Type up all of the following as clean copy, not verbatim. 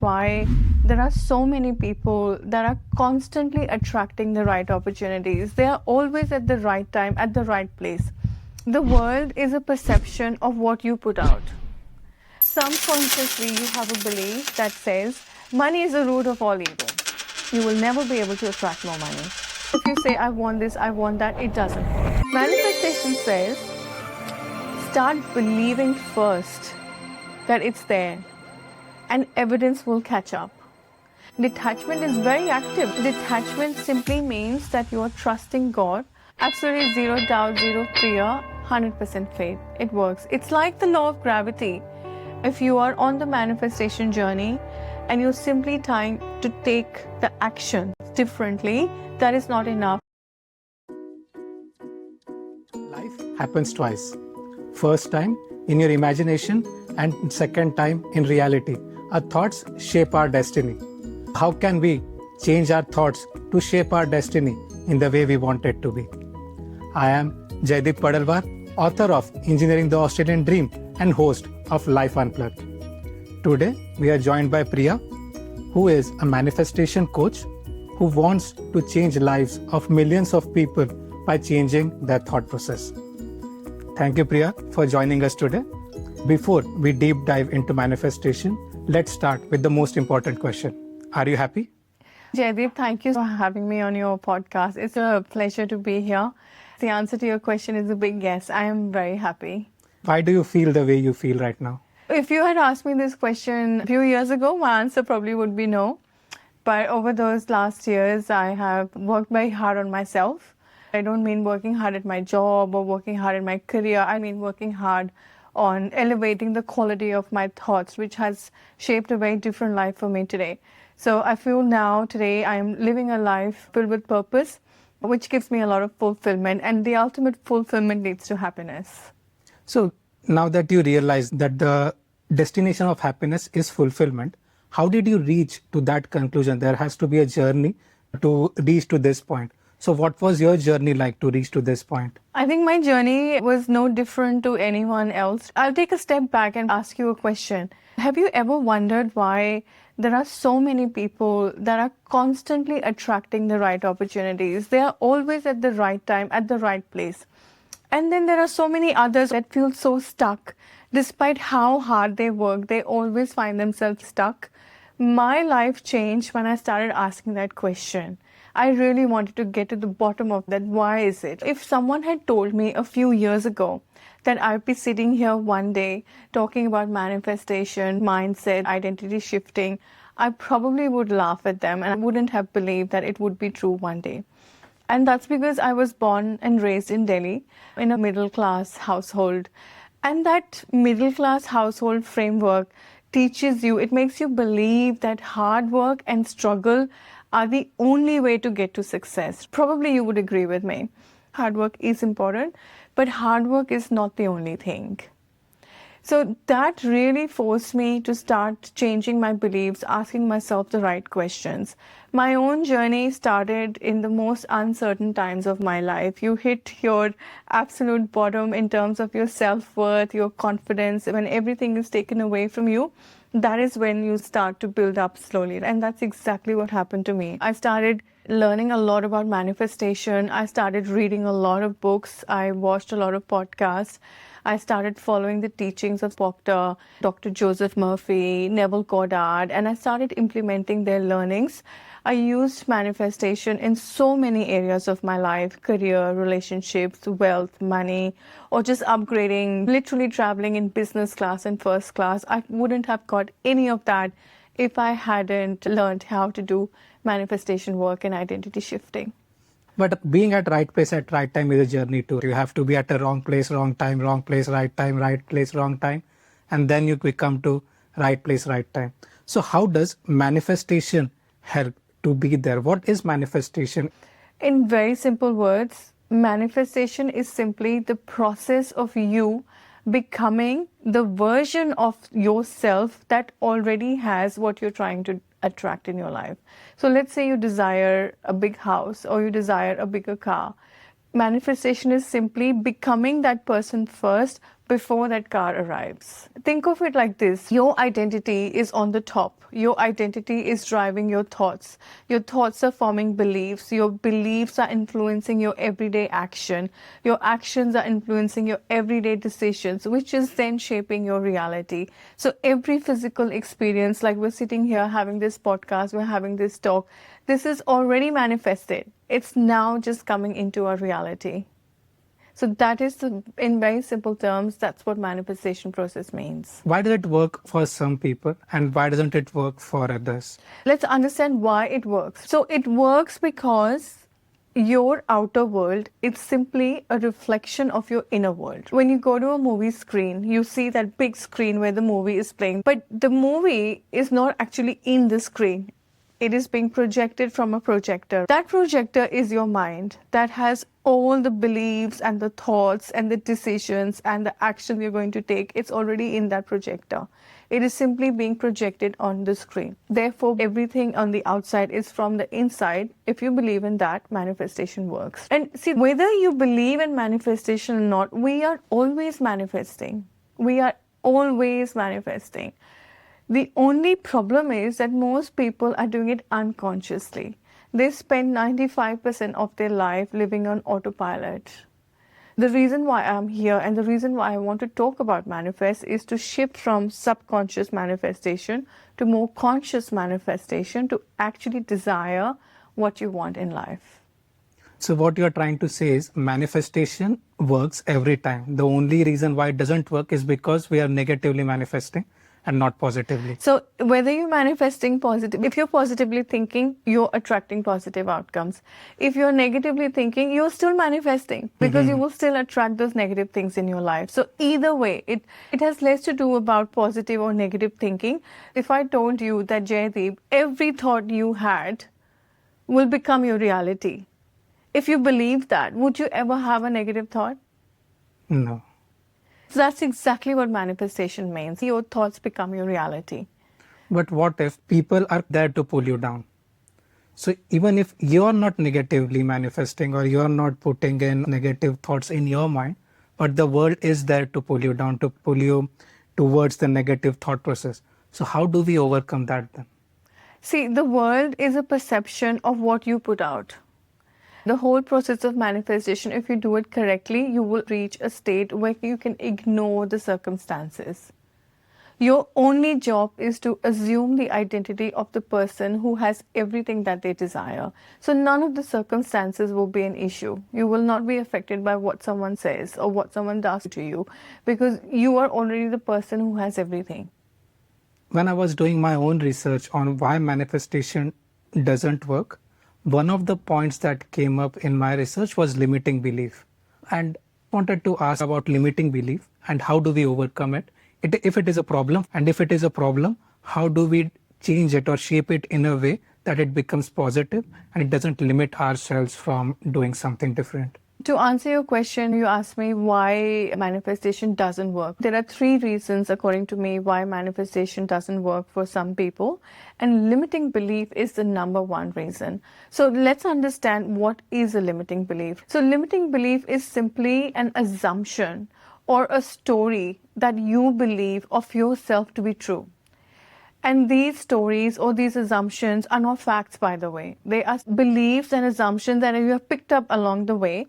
why there are so many people that are constantly attracting the right opportunities. They are always at the right time, at the right place. The world is a perception of what you put out. Subconsciously, you have a belief that says money is the root of all evil. You will never be able to attract more money. If you say, I want this, I want that, it doesn't work. Manifestation says, start believing first that it's there, and evidence will catch up. Detachment is very active. Detachment simply means that you are trusting God. Absolutely zero doubt, zero fear, 100% faith. It works. It's like the law of gravity. If you are on the manifestation journey and you're simply trying to take the action differently, that is not enough. Life happens twice. First time in your imagination and second time in reality. Our thoughts shape our destiny. How can we change our thoughts to shape our destiny in the way we want it to be? I am Jaideep Padalwar, author of Engineering the Australian Dream and host of Life Unplugged. Today, we are joined by Priya, who is a manifestation coach who wants to change lives of millions of people by changing their thought process. Thank you, Priya, for joining us today. Before we deep dive into manifestation, let's start with the most important question. Are you happy? Jaideep, thank you for having me on your podcast. It's a pleasure to be here. The answer to your question is a big yes. I am very happy. Why do you feel the way you feel right now? If you had asked me this question a few years ago, my answer probably would be no. But over those last years, I have worked very hard on myself. I don't mean working hard at my job or working hard in my career. I mean working hard on elevating the quality of my thoughts, which has shaped a very different life for me today. So I feel now, today, I am living a life filled with purpose, which gives me a lot of fulfillment. And the ultimate fulfillment leads to happiness. So now that you realize that the destination of happiness is fulfillment, how did you reach to that conclusion? There has to be a journey to reach to this point. So what was your journey like to reach to this point? I think my journey was no different to anyone else. I'll take a step back and ask you a question. Have you ever wondered why there are so many people that are constantly attracting the right opportunities? They are always at the right time, at the right place. And then there are so many others that feel so stuck. Despite how hard they work, they always find themselves stuck. My life changed when I started asking that question. I really wanted to get to the bottom of that. Why is it? If someone had told me a few years ago that I'd be sitting here one day talking about manifestation, mindset, identity shifting, I probably would laugh at them and I wouldn't have believed that it would be true one day. And that's because I was born and raised in Delhi in a middle-class household. And that middle-class household framework teaches you, it makes you believe that hard work and struggle are the only way to get to success. Probably you would agree with me. Hard work is important, but hard work is not the only thing. So that really forced me to start changing my beliefs, asking myself the right questions. My own journey started in the most uncertain times of my life. You hit your absolute bottom in terms of your self-worth, your confidence. When everything is taken away from you, that is when you start to build up slowly. And that's exactly what happened to me. I started learning a lot about manifestation. I started reading a lot of books. I watched a lot of podcasts. I started following the teachings of Dr. Joseph Murphy, Neville, and I started implementing their learnings. I used manifestation in so many areas of my life: career, relationships, wealth, money, or just upgrading, literally traveling in business class and first class. I wouldn't have got any of that if I hadn't learned how to do manifestation work and identity shifting. But being at right place at right time is a journey too. You have to be at the wrong place, wrong time, wrong place, right time, right place, wrong time. And then you come to right place, right time. So how does manifestation help to be there? What is manifestation? In very simple words, manifestation is simply the process of you becoming the version of yourself that already has what you're trying to attract in your life. So let's say you desire a big house or you desire a bigger car. Manifestation is simply becoming that person first before that car arrives. Think of it like this. Your identity is on the top. Your identity is driving your thoughts. Your thoughts are forming beliefs. Your beliefs are influencing your everyday action. Your actions are influencing your everyday decisions, which is then shaping your reality. So every physical experience, like we're sitting here having this podcast, we're having this talk, this is already manifested. It's now just coming into our reality. So that is, in very simple terms, that's what manifestation process means. Why does it work for some people and why doesn't it work for others? Let's understand why it works. So it works because your outer world is simply a reflection of your inner world. When you go to a movie screen, you see that big screen where the movie is playing, but the movie is not actually in the screen. It is being projected from a projector. That projector is your mind that has all the beliefs and the thoughts and the decisions and the action you're going to take. It's already in that projector. It is simply being projected on the screen. Therefore, everything on the outside is from the inside. If you believe in that, manifestation works. And see, whether you believe in manifestation or not, we are always manifesting. We are always manifesting. The only problem is that most people are doing it unconsciously. They spend 95% of their life living on autopilot. The reason why I'm here and the reason why I want to talk about manifest is to shift from subconscious manifestation to more conscious manifestation to actually desire what you want in life. So what you're trying to say is manifestation works every time. The only reason why it doesn't work is because we are negatively manifesting and not positively. So whether you're manifesting positive, if you're positively thinking, you're attracting positive outcomes. If you're negatively thinking, you're still manifesting because you will still attract those negative things in your life. So either way, it has less to do about positive or negative thinking. If I told you that, Jaideep, every thought you had will become your reality. If you believe that, would you ever have a negative thought? No. So that's exactly what manifestation means. Your thoughts become your reality. But what if people are there to pull you down? So even if you're not negatively manifesting or you're not putting in negative thoughts in your mind, but the world is there to pull you down, to pull you towards the negative thought process. So how do we overcome that then? See, the world is a perception of what you put out. The whole process of manifestation, if you do it correctly, you will reach a state where you can ignore the circumstances. Your only job is to assume the identity of the person who has everything that they desire. So none of the circumstances will be an issue. You will not be affected by what someone says or what someone does to you because you are already the person who has everything. When I was doing my own research on why manifestation doesn't work, one of the points that came up in my research was limiting belief. And I wanted to ask about limiting belief and how do we overcome it? If it is a problem, and if it is a problem, how do we change it or shape it in a way that it becomes positive and it doesn't limit ourselves from doing something different? To answer your question, you asked me why manifestation doesn't work. There are 3 reasons, according to me, why manifestation doesn't work for some people. And limiting belief is the number 1 reason. So let's understand what is a limiting belief. So limiting belief is simply an assumption or a story that you believe of yourself to be true. And these stories or these assumptions are not facts, by the way. They are beliefs and assumptions that you have picked up along the way.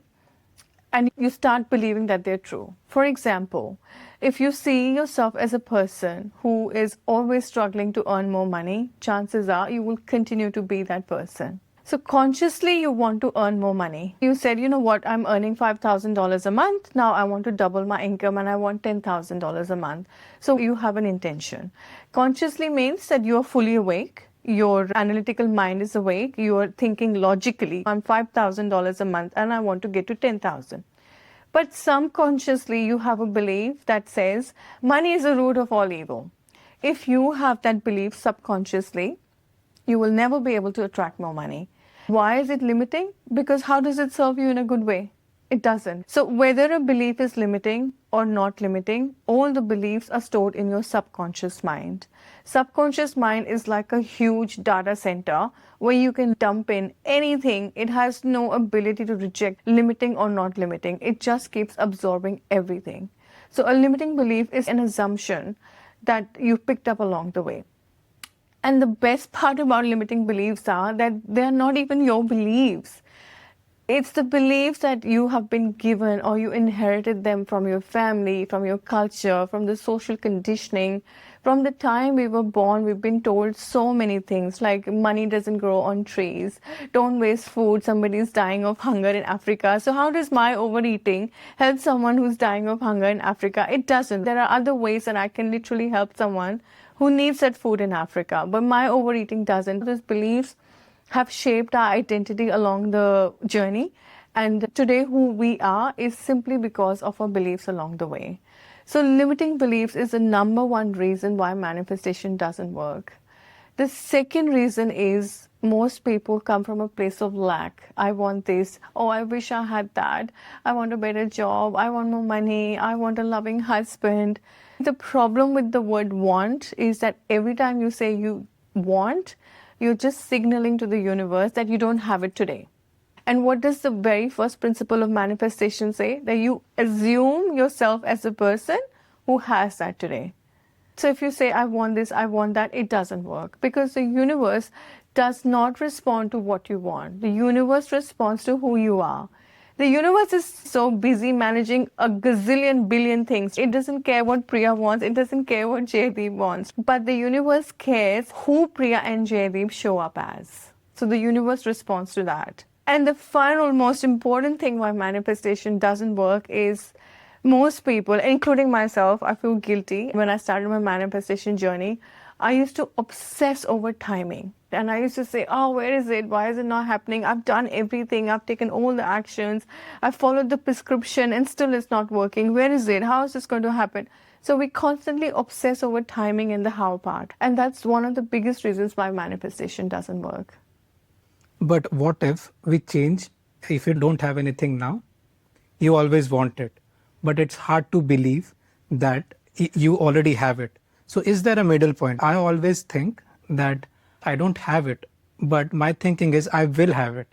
And you start believing that they're true. For example, if you see yourself as a person who is always struggling to earn more money, chances are you will continue to be that person. So consciously you want to earn more money. You said, you know what, I'm earning $5,000 a month. Now I want to double my income and I want $10,000 a month. So you have an intention. Consciously means that you are fully awake. Your analytical mind is awake. You are thinking logically. I'm $5,000 a month and I want to get to 10,000. But subconsciously you have a belief that says money is the root of all evil. If you have that belief subconsciously, you will never be able to attract more money. Why is it limiting? Because how does it serve you in a good way? It doesn't. So whether a belief is limiting or not limiting, all the beliefs are stored in your subconscious mind. Subconscious mind is like a huge data center where you can dump in anything. It has no ability to reject limiting or not limiting. It just keeps absorbing everything. So a limiting belief is an assumption that you picked up along the way. And the best part about limiting beliefs are that they are not even your beliefs. It's the beliefs that you have been given or you inherited them from your family, from your culture, from the social conditioning. From the time we were born, we've been told so many things like money doesn't grow on trees, don't waste food, somebody's dying of hunger in Africa. So how does my overeating help someone who's dying of hunger in Africa? It doesn't. There are other ways that I can literally help someone who needs that food in Africa, but my overeating doesn't. Those beliefs have shaped our identity along the journey, and today who we are is simply because of our beliefs along the way. So limiting beliefs is the number one reason why manifestation doesn't work. The second reason is most people come from a place of lack. I want this. Oh, I wish I had that. I want a better job. I want more money. I want a loving husband. The problem with the word want is that every time you say you want, you're just signaling to the universe that you don't have it today. And what does the very first principle of manifestation say? That you assume yourself as a person who has that today. So if you say, I want this, I want that, it doesn't work because the universe does not respond to what you want. The universe responds to who you are. The universe is so busy managing a gazillion billion things. It doesn't care what Priya wants. It doesn't care what Jaideep wants. But the universe cares who Priya and Jaideep show up as. So the universe responds to that. And the final, most important thing why manifestation doesn't work is most people, including myself, I feel guilty. When I started my manifestation journey, I used to obsess over timing. And I used to say, oh, where is it? Why is it not happening? I've done everything. I've taken all the actions. I've followed the prescription and still it's not working. Where is it? How is this going to happen? So we constantly obsess over timing and the how part. And that's one of the biggest reasons why manifestation doesn't work. But what if we change? If you don't have anything now, you always want it. But it's hard to believe that you already have it. So is there a middle point? I always think that I don't have it, but my thinking is I will have it.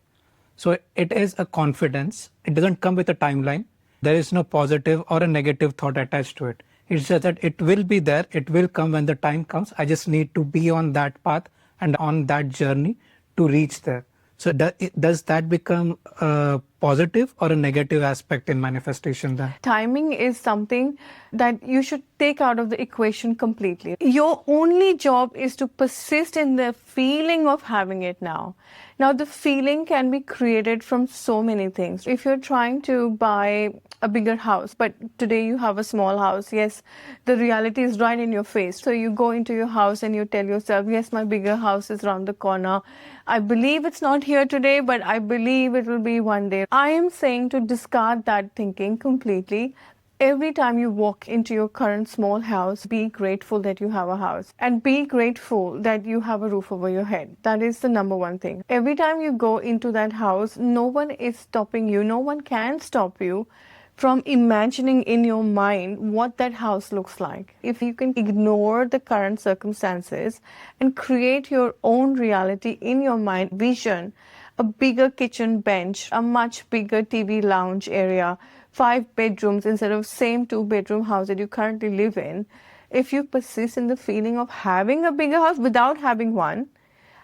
So it is a confidence. It doesn't come with a timeline. There is no positive or a negative thought attached to it. It's just that it will be there. It will come when the time comes. I just need to be on that path and on that journey to reach there. So does that become a positive or a negative aspect in manifestation then? Timing is something that you should take out of the equation completely. Your only job is to persist in the feeling of having it now. Now, the feeling can be created from so many things. If you're trying to buy a bigger house, but today you have a small house, yes, the reality is right in your face. So you go into your house and you tell yourself, yes, my bigger house is around the corner. I believe it's not here today, but I believe it will be one day. I am saying to discard that thinking completely. Every time you walk into your current small house, be grateful that you have a house and be grateful that you have a roof over your head. That is the number one thing. Every time you go into that house, no one is stopping you. No one can stop you from imagining in your mind what that house looks like. If you can ignore the current circumstances and create your own reality in your mind, vision, a bigger kitchen bench, a much bigger TV lounge area, 5 bedrooms instead of same 2-bedroom house that you currently live in. If you persist in the feeling of having a bigger house without having one,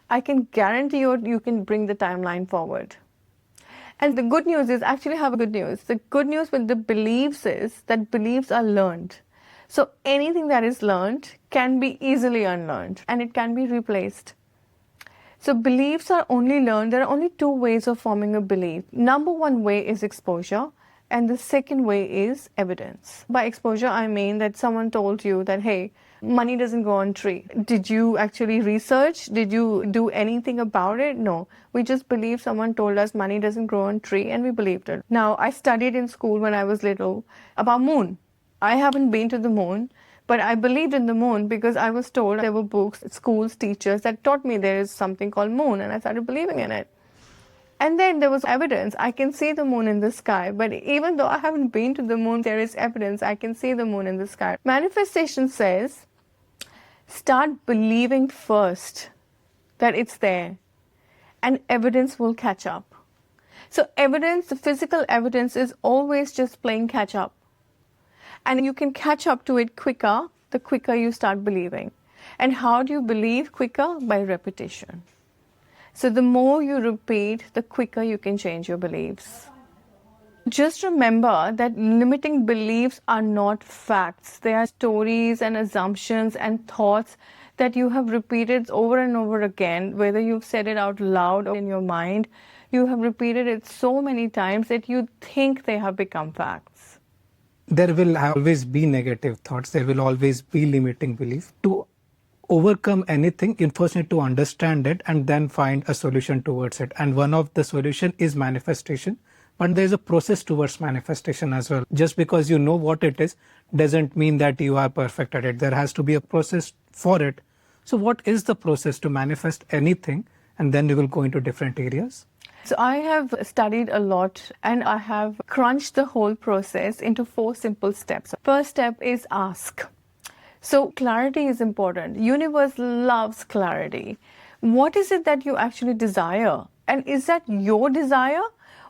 I can guarantee you can bring the timeline forward. And the good news is, actually have a good news. The good news with the beliefs is that beliefs are learned. So anything that is learned can be easily unlearned and it can be replaced. So beliefs are only learned. There are only 2 ways of forming a belief. Number 1 way is exposure. And the second way is evidence. By exposure, I mean that someone told you that, hey, money doesn't grow on tree. Did you actually research? Did you do anything about it? No. We just believe someone told us money doesn't grow on tree and we believed it. Now, I studied in school when I was little about moon. I haven't been to the moon, but I believed in the moon because I was told there were books, schools, teachers that taught me there is something called moon and I started believing in it. And then there was evidence. I can see the moon in the sky. But even though I haven't been to the moon, there is evidence. I can see the moon in the sky. Manifestation says, start believing first that it's there, and evidence will catch up. So evidence, the physical evidence, is always just playing catch up. And you can catch up to it quicker, the quicker you start believing. And how do you believe quicker? By repetition. So the more you repeat, the quicker you can change your beliefs. Just remember that limiting beliefs are not facts. They are stories and assumptions and thoughts that you have repeated over and over again, whether you've said it out loud or in your mind. You have repeated it so many times that you think they have become facts. There will always be negative thoughts. There will always be limiting belief. To overcome anything, you first need to understand it and then find a solution towards it. And one of the solution is manifestation. But there's a process towards manifestation as well. Just because you know what it is doesn't mean that you are perfect at it. There has to be a process for it. So what is the process to manifest anything? And then we will go into different areas. So I have studied a lot and I have crunched the whole process into 4 simple steps. First step is ask. So clarity is important. Universe loves clarity. What is it that you actually desire? And is that your desire?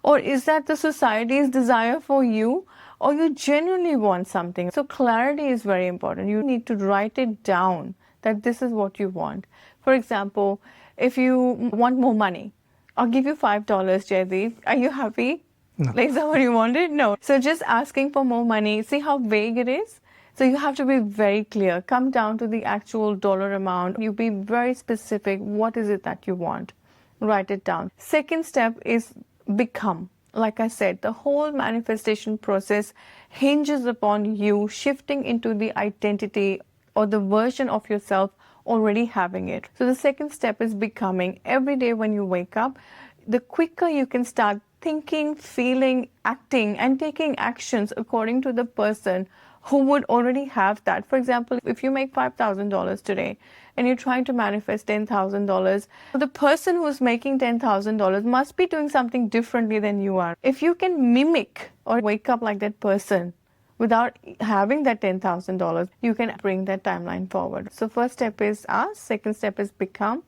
Or is that the society's desire for you? Or you genuinely want something? So clarity is very important. You need to write it down that this is what you want. For example, if you want more money, I'll give you $5, Jaideep. Are you happy? No. Like, is that what you wanted? No. So just asking for more money, see how vague it is? So you have to be very clear. Come down to the actual dollar amount. You be very specific. What is it that you want? Write it down. Second step is become. Like I said, the whole manifestation process hinges upon you shifting into the identity or the version of yourself already having it. So the second step is becoming. Every day when you wake up, the quicker you can start thinking, feeling, acting, and taking actions according to the person who would already have that. For example, if you make $5,000 today and you're trying to manifest $10,000, the person who's making $10,000 must be doing something differently than you are. If you can mimic or wake up like that person without having that $10,000, you can bring that timeline forward. So first step is ask, second step is become.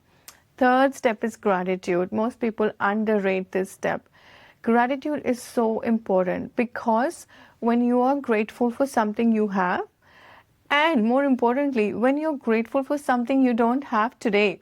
Third step is gratitude. Most people underrate this step. Gratitude is so important because when you are grateful for something you have, and more importantly, when you're grateful for something you don't have today,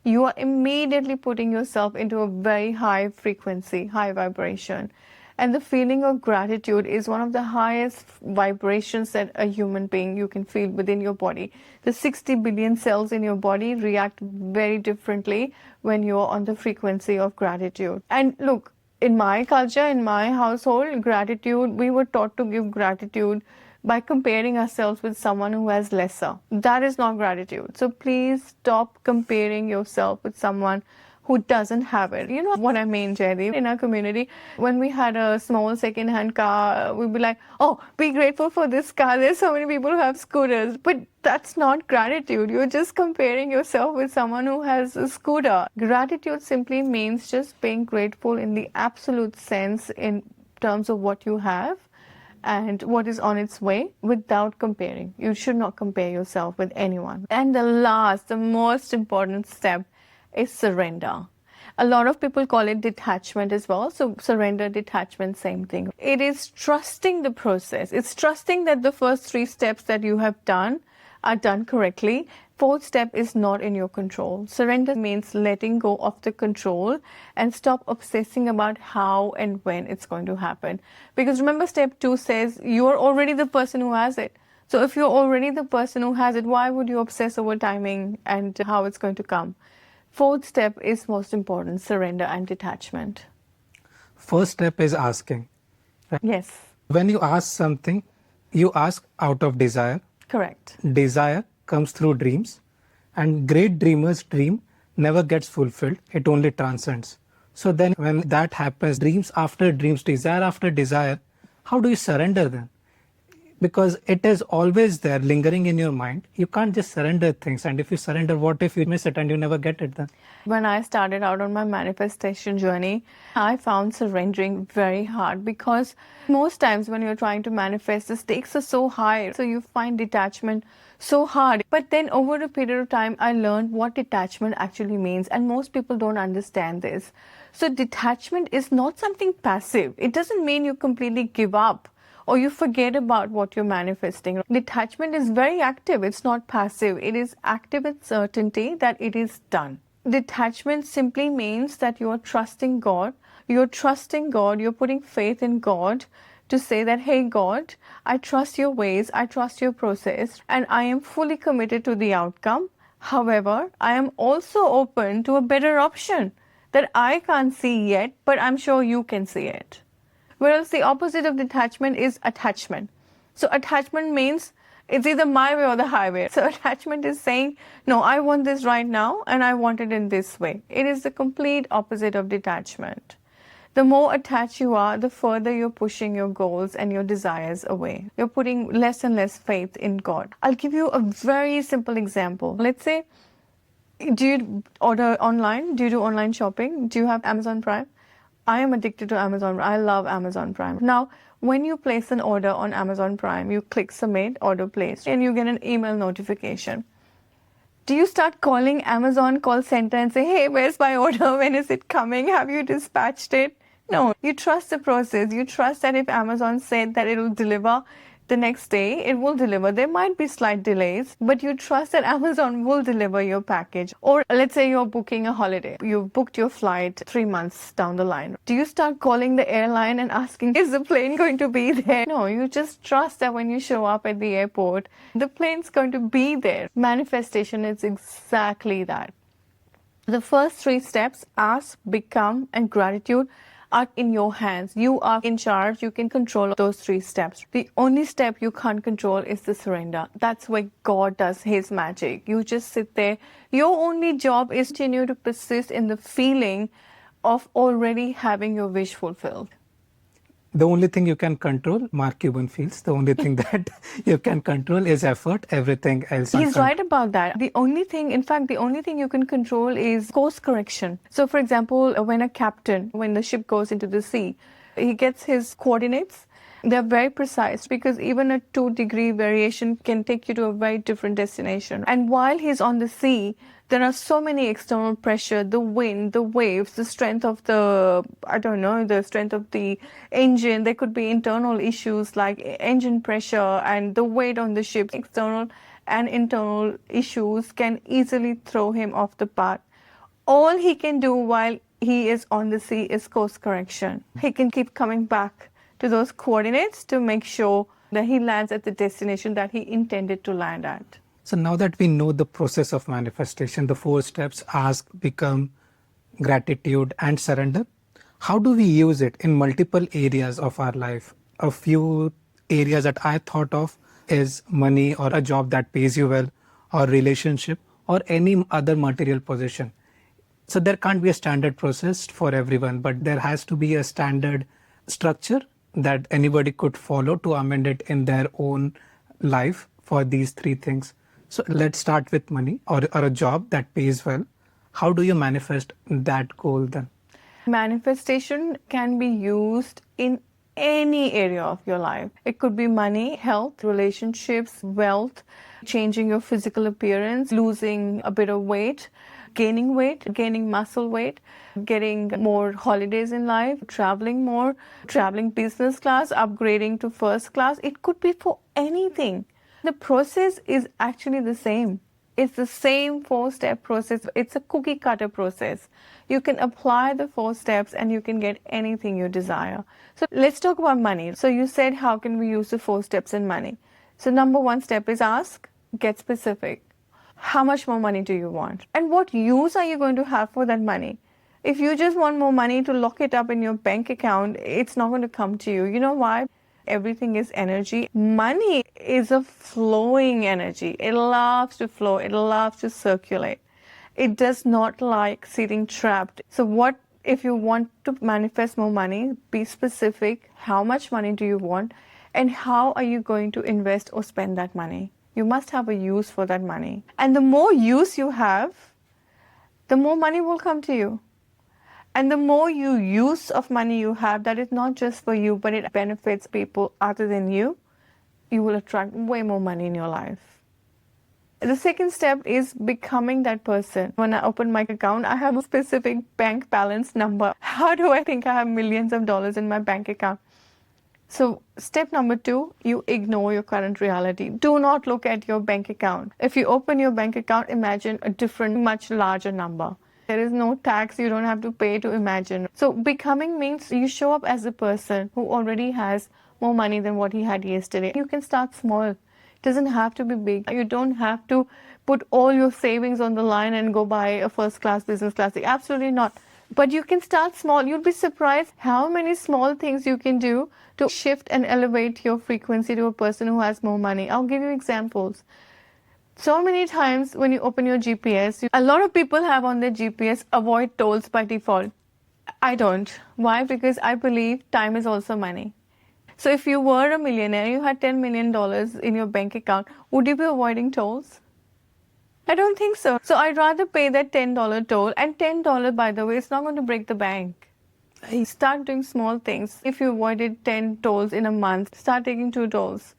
you are immediately putting yourself into a very high frequency, high vibration. And the feeling of gratitude is one of the highest vibrations that a human being you can feel within your body. The 60 billion cells in your body react very differently when you're on the frequency of gratitude. And look, in my culture, in my household, gratitude, we were taught to give gratitude by comparing ourselves with someone who has lesser. That is not gratitude. So please stop comparing yourself with someone who doesn't have it. You know what I mean, Jaideep? In our community, when we had a small second-hand car, we'd be like, oh, be grateful for this car. There's so many people who have scooters. But that's not gratitude. You're just comparing yourself with someone who has a scooter. Gratitude simply means just being grateful in the absolute sense in terms of what you have and what is on its way without comparing. You should not compare yourself with anyone. And the most important step is surrender. A lot of people call it detachment as well. So surrender, detachment, same thing. It is trusting the process. It's trusting that the first 3 steps that you have done are done correctly. Fourth step is not in your control. Surrender means letting go of the control and stop obsessing about how and when it's going to happen. Because remember, step 2 says you're already the person who has it. So if you're already the person who has it, why would you obsess over timing and how it's going to come? Fourth step is most important, surrender and detachment. First step is asking. Right? Yes. When you ask something, you ask out of desire. Correct. Desire comes through dreams, and great dreamers' dream never gets fulfilled. It only transcends. So then when that happens, dreams after dreams, desire after desire, how do you surrender then? because it is always there lingering in your mind. You can't just surrender things. And if you surrender, what if you miss it and you never get it then? When I started out on my manifestation journey, I found surrendering very hard because most times when you're trying to manifest, the stakes are so high. So you find detachment so hard. But then over a period of time, I learned what detachment actually means. And most people don't understand this. So detachment is not something passive. It doesn't mean you completely give up or you forget about what you're manifesting. Detachment is very active. It's not passive. It is active with certainty that it is done. Detachment simply means that you are trusting God. You're trusting God. You're putting faith in God to say that, hey, God, I trust your ways. I trust your process. And I am fully committed to the outcome. However, I am also open to a better option that I can't see yet, but I'm sure you can see it. Whereas the opposite of detachment is attachment. So attachment means it's either my way or the highway. So attachment is saying, no, I want this right now and I want it in this way. It is the complete opposite of detachment. The more attached you are, the further you're pushing your goals and your desires away. You're putting less and less faith in God. I'll give you a very simple example. Let's say, do you order online? Do you do online shopping? Do you have Amazon Prime? I am addicted to Amazon. I love Amazon Prime. Now, when you place an order on Amazon Prime, you click submit, order placed, and you get an email notification. Do you start calling Amazon call center and say, hey, where's my order? When is it coming? Have you dispatched it? No, you trust the process. You trust that if Amazon said that it will deliver the next day, it will deliver. There might be slight delays, but you trust that Amazon will deliver your package. Or let's say you're booking a holiday. You've booked your flight 3 months down the line. Do you start calling the airline and asking, is the plane going to be there? No, you just trust that when you show up at the airport, the plane's going to be there. Manifestation is exactly that. The first 3 steps, ask, become, and gratitude, are in your hands. You are in charge. You can control those 3 steps. The only step you can't control is the surrender. That's where God does his magic. You just sit there. Your only job is to continue to persist in the feeling of already having your wish fulfilled. The only thing you can control, Mark Cuban feels, the only thing that you can control is effort. Everything else. He's right about that. The only thing you can control is course correction. So, for example, when a captain, when the ship goes into the sea, he gets his coordinates. They're very precise because even a 2-degree variation can take you to a very different destination. And while he's on the sea, there are so many external pressure, the wind, the waves, the strength of the strength of the engine. There could be internal issues like engine pressure and the weight on the ship. External and internal issues can easily throw him off the path. All he can do while he is on the sea is course correction. He can keep coming back to those coordinates to make sure that he lands at the destination that he intended to land at. So now that we know the process of manifestation, the 4 steps, ask, become, gratitude, and surrender, how do we use it in multiple areas of our life? A few areas that I thought of is money or a job that pays you well, or relationship, or any other material possession. So there can't be a standard process for everyone, but there has to be a standard structure that anybody could follow to amend it in their own life for these 3 things. So let's start with money or a job that pays well. How do you manifest that goal then? Manifestation can be used in any area of your life. It could be money, health, relationships, wealth, changing your physical appearance, losing a bit of weight, gaining muscle weight, getting more holidays in life, traveling more, traveling business class, upgrading to first class. It could be for anything. The process is actually the same. It's the same 4-step process. It's a cookie cutter process. You can apply the 4 steps and you can get anything you desire. So let's talk about money. So you said, how can we use the 4 steps in money? So number 1 step is ask, get specific. How much more money do you want? And what use are you going to have for that money? If you just want more money to lock it up in your bank account, it's not going to come to you. You know why? Everything is energy. Money is a flowing energy. It loves to flow. It loves to circulate. It does not like sitting trapped. So what if you want to manifest more money? Be specific. How much money do you want? And how are you going to invest or spend that money? You must have a use for that money. And the more use you have, the more money will come to you. And the more use of money you have, that is not just for you, but it benefits people other than you, you will attract way more money in your life. The second step is becoming that person. When I open my account, I have a specific bank balance number. How do I think I have millions of dollars in my bank account? So step number 2, you ignore your current reality. Do not look at your bank account. If you open your bank account, imagine a different, much larger number. There is no tax you don't have to pay to imagine. So becoming means you show up as a person who already has more money than what he had yesterday. You can start small. It doesn't have to be big. You don't have to put all your savings on the line and go buy a first class, business class. Absolutely not. But you can start small. You'll be surprised how many small things you can do to shift and elevate your frequency to a person who has more money. I'll give you examples. So many times when you open your GPS, a lot of people have on their GPS avoid tolls by default. I don't. Why? Because I believe time is also money. So if you were a millionaire, you had $10 million in your bank account, would you be avoiding tolls? I don't think so. So I'd rather pay that $10 toll. And $10, by the way, it's not going to break the bank. Start doing small things. If you avoided 10 tolls in a month, start taking 2 tolls.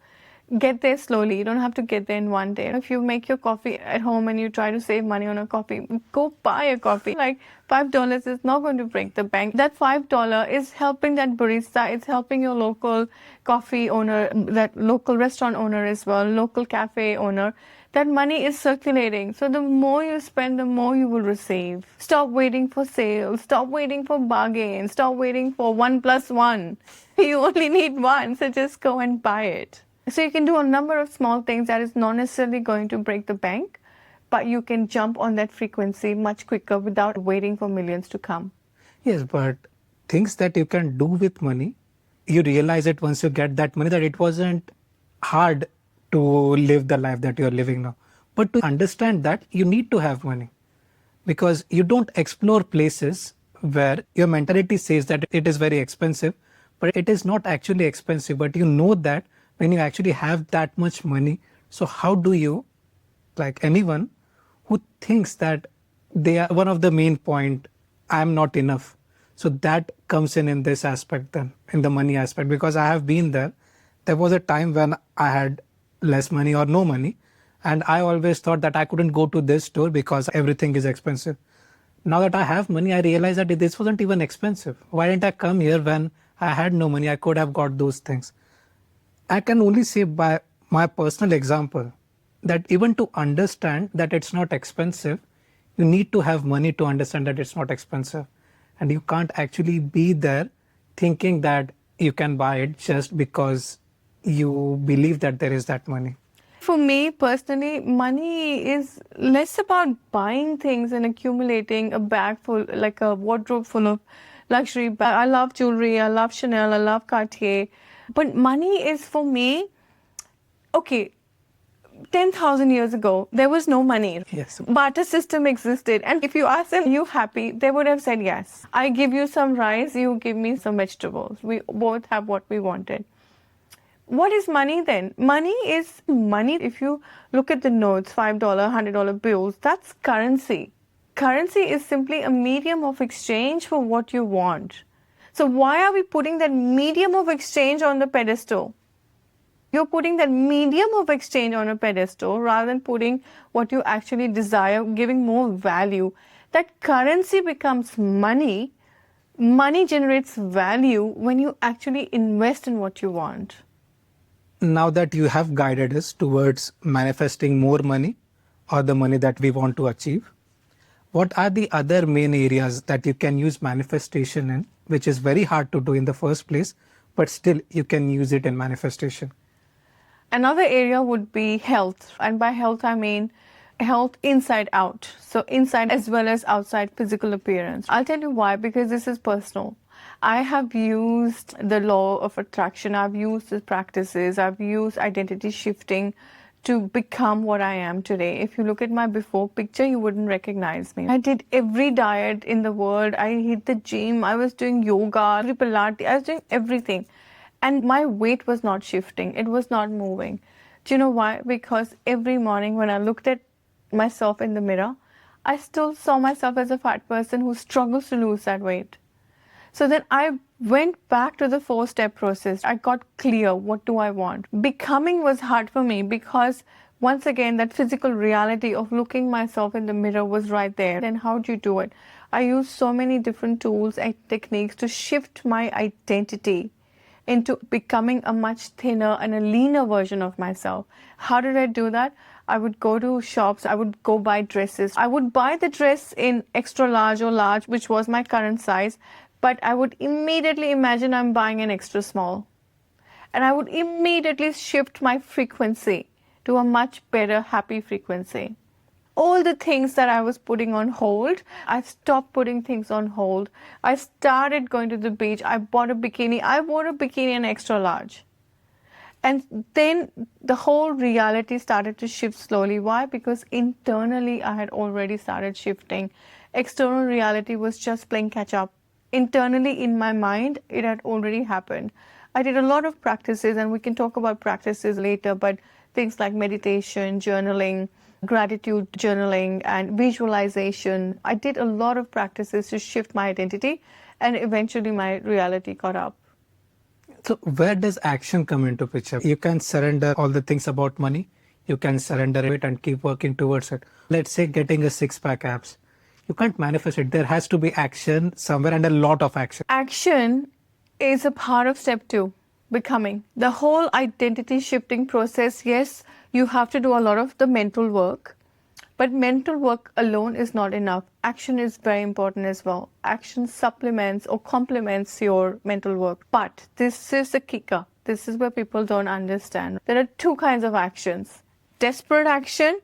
Get there slowly. You don't have to get there in one day. If you make your coffee at home and you try to save money on a coffee, go buy a coffee. Like $5 is not going to break the bank. That $5 is helping that barista. It's helping your local coffee owner, that local restaurant owner as well, local cafe owner. That money is circulating. So the more you spend, the more you will receive. Stop waiting for sales. Stop waiting for bargains. Stop waiting for 1 plus 1. You only need one, so just go and buy it. So you can do a number of small things that is not necessarily going to break the bank, but you can jump on that frequency much quicker without waiting for millions to come. Yes, but things that you can do with money, you realize it once you get that money that it wasn't hard to live the life that you're living now. But to understand that, you need to have money because you don't explore places where your mentality says that it is very expensive, but it is not actually expensive. But you know that when you actually have that much money, so how do you, like anyone who thinks that they are one of the main point, I'm not enough. So that comes in this aspect then, in the money aspect, because I have been there. There was a time when I had less money or no money, and I always thought that I couldn't go to this store because everything is expensive. Now that I have money, I realize that this wasn't even expensive. Why didn't I come here when I had no money? I could have got those things. I can only say by my personal example that even to understand that it's not expensive, you need to have money to understand that it's not expensive. And you can't actually be there thinking that you can buy it just because you believe that there is that money. For me personally, money is less about buying things and accumulating a bag full, like a wardrobe full of luxury bags. I love jewelry, I love Chanel, I love Cartier. But money is for me, okay, 10,000 years ago, there was no money. Yes. Barter system existed. And if you ask them, are you happy? They would have said yes. I give you some rice, you give me some vegetables. We both have what we wanted. What is money then? Money is money. If you look at the notes, $5, $100 bills, that's currency. Currency is simply a medium of exchange for what you want. So why are we putting that medium of exchange on the pedestal? You're putting that medium of exchange on a pedestal rather than putting what you actually desire, giving more value. That currency becomes money. Money generates value when you actually invest in what you want. Now that you have guided us towards manifesting more money or the money that we want to achieve, what are the other main areas that you can use manifestation in, which is very hard to do in the first place, but still you can use it in manifestation? Another area would be health. And by health, I mean health inside out. So inside as well as outside physical appearance. I'll tell you why, because this is personal. I have used the law of attraction. I've used the practices. I've used identity shifting to become what I am today. If you look at my before picture, you wouldn't recognize me. I did every diet in the world. I hit the gym. I was doing yoga, Pilates. I was doing everything. And my weight was not shifting, it was not moving. Do you know why? Because every morning when I looked at myself in the mirror, I still saw myself as a fat person who struggles to lose that weight. So then I went back to the 4-step process. I got clear, what do I want? Becoming was hard for me because once again, that physical reality of looking myself in the mirror was right there. Then how do you do it? I used so many different tools and techniques to shift my identity into becoming a much thinner and a leaner version of myself. How did I do that? I would go to shops, I would go buy dresses. I would buy the dress in extra large or large, which was my current size, but I would immediately imagine I'm buying an extra small. And I would immediately shift my frequency to a much better, happy frequency. All the things that I was putting on hold, I stopped putting things on hold. I started going to the beach. I bought a bikini. I wore a bikini in extra large. And then the whole reality started to shift slowly. Why? Because internally I had already started shifting. External reality was just playing catch up. Internally in my mind, it had already happened. I did a lot of practices, and we can talk about practices later, but things like meditation, journaling, gratitude journaling, and visualization. I did a lot of practices to shift my identity, and eventually my reality caught up. So where does action come into picture? You can surrender all the things about money. You can surrender it and keep working towards it. Let's say getting a six-pack abs. You can't manifest it. There has to be action somewhere, and a lot of action. Action is a part of step 2, becoming. The whole identity shifting process, yes, you have to do a lot of the mental work, but mental work alone is not enough. Action is very important as well. Action supplements or complements your mental work. But this is the kicker. This is where people don't understand. There are 2 kinds of actions: desperate action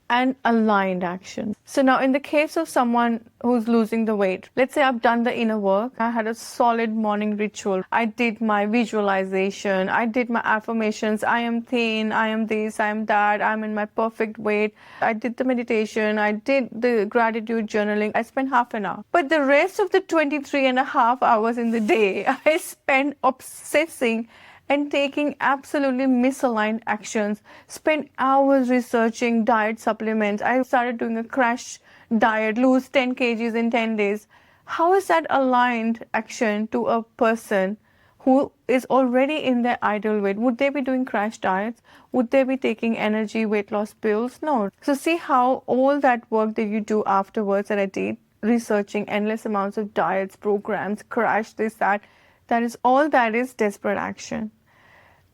and aligned action. So now in the case of someone who's losing the weight, let's say I've done the inner work, I had a solid morning ritual, I did my visualization, I did my affirmations, I am thin, I am this, I am that, I'm in my perfect weight, I did the meditation, I did the gratitude journaling, I spent half an hour. But the rest of the 23 and a half hours in the day, I spent obsessing and taking absolutely misaligned actions, spent hours researching diet supplements. I started doing a crash diet, lose 10 kgs in 10 days. How is that aligned action to a person who is already in their ideal weight? Would they be doing crash diets? Would they be taking energy weight loss pills? No. So see how all that work that you do afterwards that I did, researching endless amounts of diets, programs, crash this, that is all that is desperate action.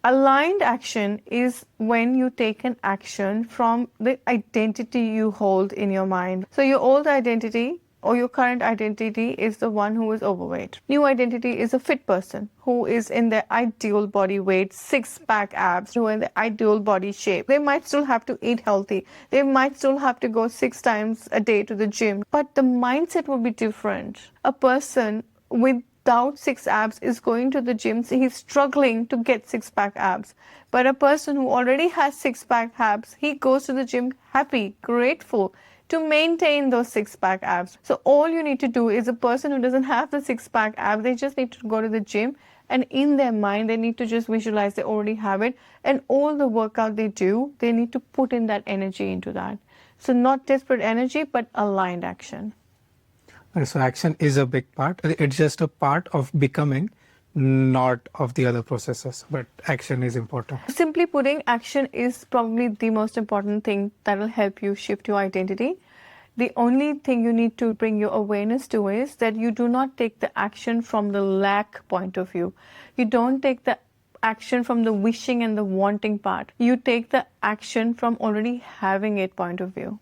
Aligned action is when you take an action from the identity you hold in your mind. So your old identity or your current identity is the one who is overweight. New identity is a fit person who is in their ideal body weight, 6-pack abs, who are in the ideal body shape. They might still have to eat healthy. They might still have to go 6 times a day to the gym. But the mindset will be different. A person without 6 abs is going to the gym, so he's struggling to get 6-pack abs. But a person who already has 6-pack abs, he goes to the gym happy, grateful to maintain those 6-pack abs. So all you need to do is a person who doesn't have the 6-pack abs, they just need to go to the gym, and in their mind they need to just visualize they already have it, and all the workout they do, they need to put in that energy into that. So not desperate energy, but aligned action. So action is a big part. It's just a part of becoming, not of the other processes, but action is important. Simply putting, action is probably the most important thing that will help you shift your identity. The only thing you need to bring your awareness to is that you do not take the action from the lack point of view. You don't take the action from the wishing and the wanting part. You take the action from already having it point of view.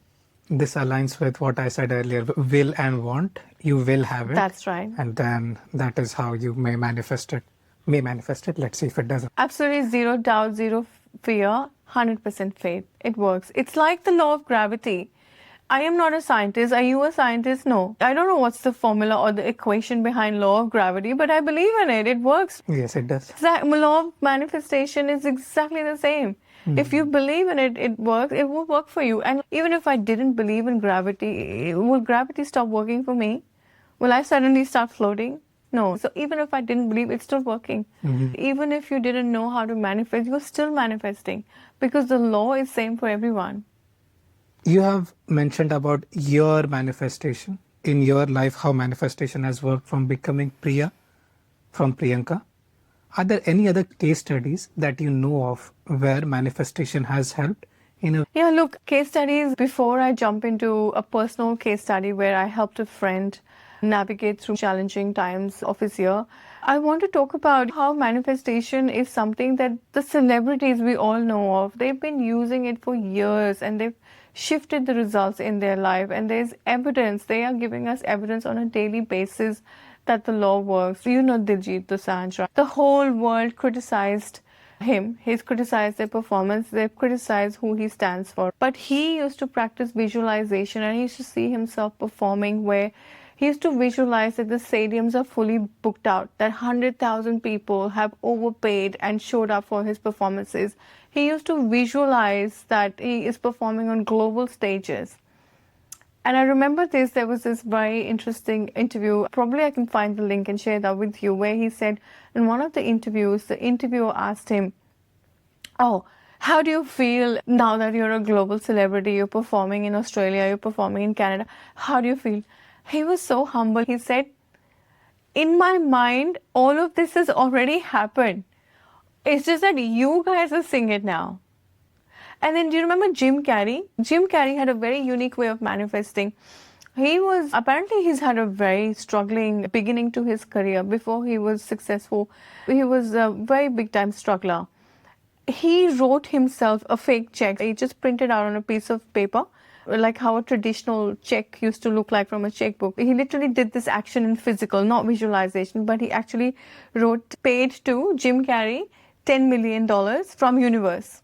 This aligns with what I said earlier, will and want, you will have it. That's right. And then that is how you may manifest it. Let's see if it doesn't. Absolutely zero doubt, zero fear, 100% faith. It works. It's like the law of gravity. I am not a scientist. Are you a scientist? No. I don't know what's the formula or the equation behind law of gravity, but I believe in it. It works. Yes, it does. The law of manifestation is exactly the same. If you believe in it, it works. It will work for you. And even if I didn't believe in gravity, will gravity stop working for me? Will I suddenly start floating? No. So even if I didn't believe, it's still working. Even if you didn't know how to manifest, you're still manifesting because the law is same for everyone. You have mentioned about your manifestation in your life, how manifestation has worked from becoming Priya, from Priyanka. Are there any other case studies that you know of where manifestation has helped in a Yeah, look, case studies, before I jump into a personal case study where I helped a friend navigate through challenging times of his year, I want to talk about how manifestation is something that the celebrities we all know of, they've been using it for years and they've shifted the results in their life, and there's evidence, they are giving us evidence on a daily basis that the law works. You know Diljit Dosanjh, right? The whole world criticized him. He's criticized their performance. They've criticized who he stands for. But he used to practice visualization, and he used to see himself performing where he used to visualize that the stadiums are fully booked out, that 100,000 people have overpaid and showed up for his performances. He used to visualize that he is performing on global stages. And I remember there was this very interesting interview. Probably I can find the link and share that with you, where he said in one of the interviews, the interviewer asked him, "Oh, how do you feel now that you're a global celebrity? You're performing in Australia, you're performing in Canada. How do you feel?" He was so humble. He said, "In my mind, all of this has already happened. It's just that you guys are seeing it now." And then do you remember Jim Carrey? Jim Carrey had a very unique way of manifesting. He's had a very struggling beginning to his career. Before he was successful, he was a very big time struggler. He wrote himself a fake check. He just printed out on a piece of paper, like how a traditional check used to look like from a checkbook. He literally did this action in physical, not visualization, but he actually paid to Jim Carrey $10 million from Universe.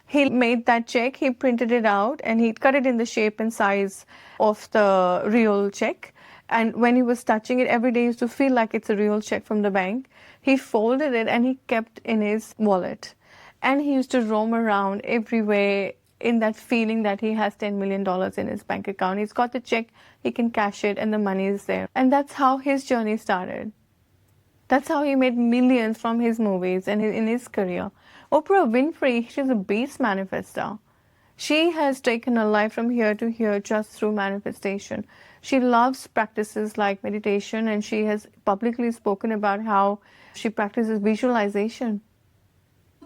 He made that check, he printed it out, and he cut it in the shape and size of the real check. And when he was touching it every day, he used to feel like it's a real check from the bank. He folded it and he kept in his wallet. And he used to roam around everywhere in that feeling that he has $10 million in his bank account. He's got the check, he can cash it, and the money is there. And that's how his journey started. That's how he made millions from his movies and in his career. Oprah Winfrey, she's a beast manifester. She has taken her life from here to here just through manifestation. She loves practices like meditation, and she has publicly spoken about how she practices visualization.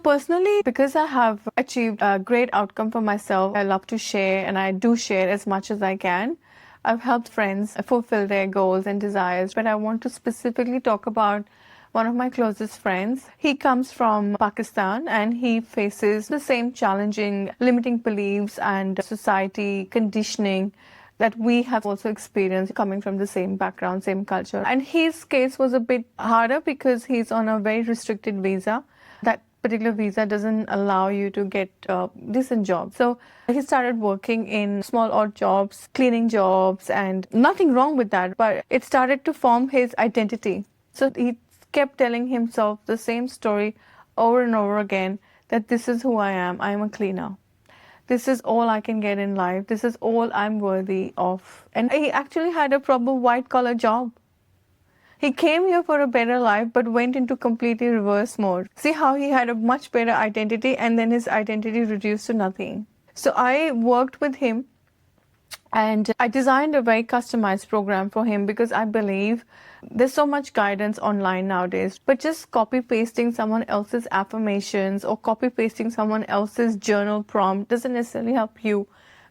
Personally, because I have achieved a great outcome for myself, I love to share, and I do share as much as I can. I've helped friends fulfill their goals and desires, but I want to specifically talk about one of my closest friends. He comes from Pakistan and he faces the same challenging limiting beliefs and society conditioning that we have also experienced, coming from the same background, same culture. And his case was a bit harder because he's on a very restricted visa. That particular visa doesn't allow you to get a decent job. So he started working in small odd jobs, cleaning jobs, and nothing wrong with that, but it started to form his identity. So he kept telling himself the same story over and over again, that this is who I am a cleaner. This is all I can get in life. This is all I'm worthy of. And he actually had a proper white collar job. He came here for a better life but went into completely reverse mode. See how he had a much better identity and then his identity reduced to nothing. So I worked with him and I designed a very customized program for him because I believe there's so much guidance online nowadays, but just copy pasting someone else's affirmations or copy pasting someone else's journal prompt doesn't necessarily help you,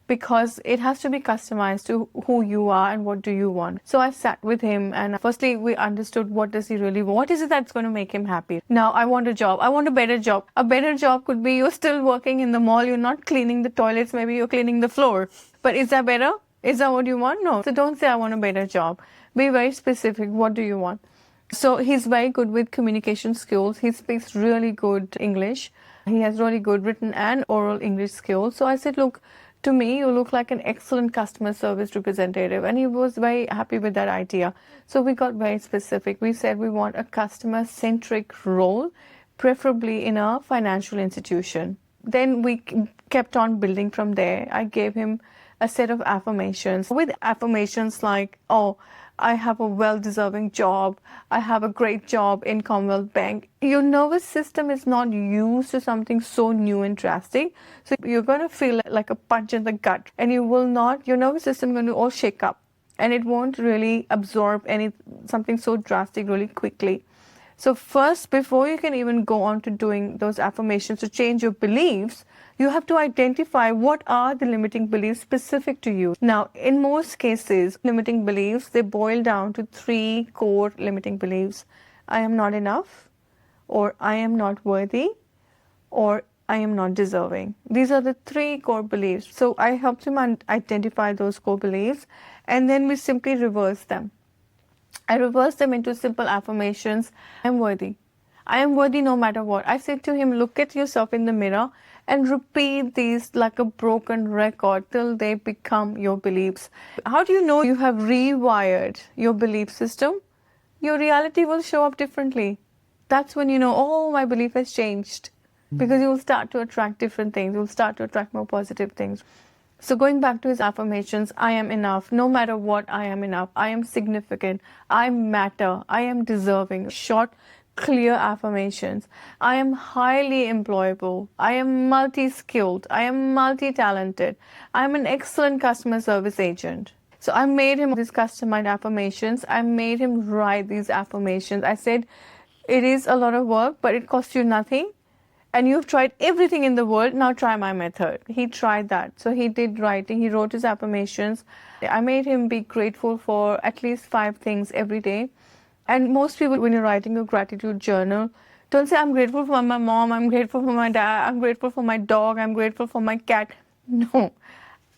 because it has to be customized to who you are and what do you want. So I sat with him and firstly we understood what does he really want. What is it that's going to make him happy? Now I want a job. I want a better job. A better job could be you're still working in the mall, you're not cleaning the toilets, maybe you're cleaning the floor. But is that better? Is that what you want? No. So don't say I want a better job. Be very specific. What do you want? So he's very good with communication skills. He speaks really good English. He has really good written and oral English skills. So I said, look, to me, you look like an excellent customer service representative. And he was very happy with that idea. So we got very specific. We said we want a customer-centric role, preferably in a financial institution. Then we kept on building from there. I gave him a set of affirmations with affirmations like, oh, I have a well-deserving job. I have a great job in Commonwealth Bank. Your nervous system is not used to something so new and drastic. So you're going to feel like a punch in the gut, and your nervous system is going to all shake up, and it won't really absorb something so drastic really quickly. So first, before you can even go on to doing those affirmations to change your beliefs, you have to identify what are the limiting beliefs specific to you. Now, in most cases, limiting beliefs, they boil down to 3 core limiting beliefs. I am not enough, or I am not worthy, or I am not deserving. These are the 3 core beliefs. So I helped him identify those core beliefs, and then we simply reverse them. I reverse them into simple affirmations. I am worthy. I am worthy no matter what. I said to him, look at yourself in the mirror and repeat these like a broken record till they become your beliefs. How do you know you have rewired your belief system? Your reality will show up differently. That's when you know, oh, my belief has changed. Because you will start to attract different things. You will start to attract more positive things. So going back to his affirmations, I am enough. No matter what, I am enough. I am significant. I matter. I am deserving. Short, clear affirmations. I am highly employable. I am multi-skilled. I am multi-talented. I am an excellent customer service agent. So I made him these customized affirmations. I made him write these affirmations. I said, it is a lot of work, but it costs you nothing. And you've tried everything in the world, now try my method. He tried that. So he did writing, he wrote his affirmations. I made him be grateful for at least 5 things every day. And most people, when you're writing a gratitude journal, don't say, I'm grateful for my mom, I'm grateful for my dad, I'm grateful for my dog, I'm grateful for my cat. No.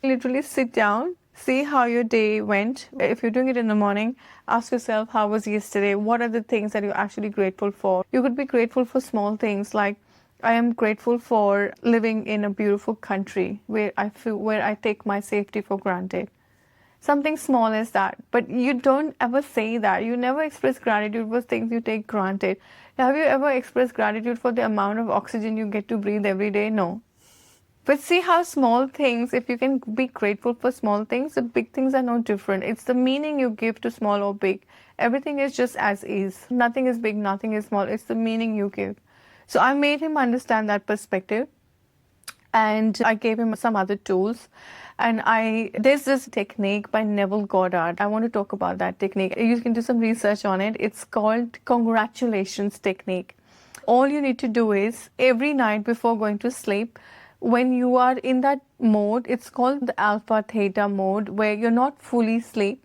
Literally sit down, see how your day went. If you're doing it in the morning, ask yourself, how was yesterday? What are the things that you're actually grateful for? You could be grateful for small things like, I am grateful for living in a beautiful country where I take my safety for granted. Something small as that. But you don't ever say that. You never express gratitude for things you take granted. Have you ever expressed gratitude for the amount of oxygen you get to breathe every day? No. But see how small things, if you can be grateful for small things, the big things are no different. It's the meaning you give to small or big. Everything is just as is. Nothing is big, nothing is small. It's the meaning you give. So I made him understand that perspective, and I gave him some other tools. And there's this technique by Neville Goddard. I want to talk about that technique. You can do some research on it. It's called congratulations technique. All you need to do is every night before going to sleep, when you are in that mode, it's called the alpha theta mode, where you're not fully asleep,